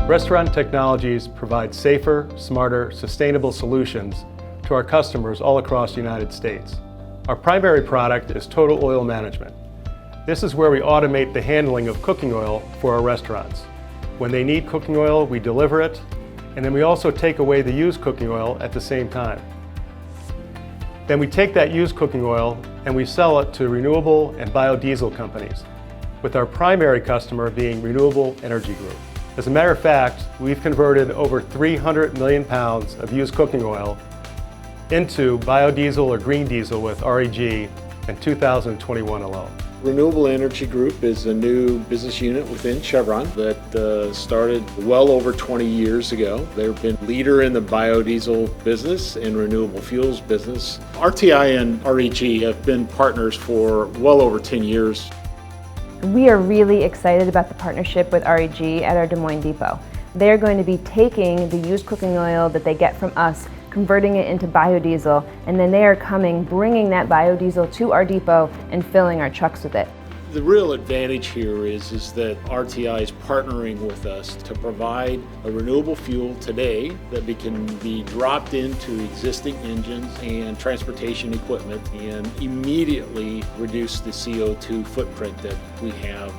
Restaurant Technologies provides safer, smarter, sustainable solutions to our customers all across the United States. Our primary product is Total Oil Management. This is where we automate the handling of cooking oil for our restaurants. When they need cooking oil, we deliver it, and then we also take away the used cooking oil at the same time. Then we take that used cooking oil and we sell it to renewable and biodiesel companies, with our primary customer being Renewable Energy Group. As a matter of fact, we've converted over 300 million pounds of used cooking oil into biodiesel or green diesel with REG in 2021 alone. Renewable Energy Group is a new business unit within Chevron that started well over 20 years ago. They've been leader in the biodiesel business and renewable fuels business. RTI and REG have been partners for well over 10 years. We are really excited about the partnership with REG at our Des Moines depot. They're going to be taking the used cooking oil that they get from us, converting it into biodiesel, and then they are bringing that biodiesel to our depot and filling our trucks with it. The real advantage here is that RTI is partnering with us to provide a renewable fuel today that can be dropped into existing engines and transportation equipment and immediately reduce the CO2 footprint that we have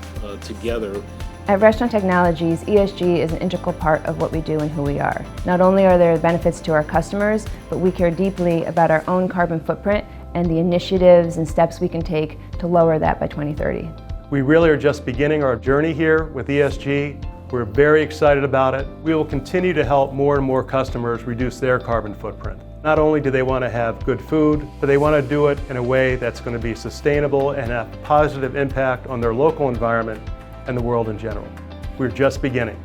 together. At Restaurant Technologies, ESG is an integral part of what we do and who we are. Not only are there benefits to our customers, but we care deeply about our own carbon footprint and the initiatives and steps we can take to lower that by 2030. We really are just beginning our journey here with ESG. We're very excited about it. We will continue to help more and more customers reduce their carbon footprint. Not only do they want to have good food, but they want to do it in a way that's going to be sustainable and have a positive impact on their local environment and the world in general. We're just beginning.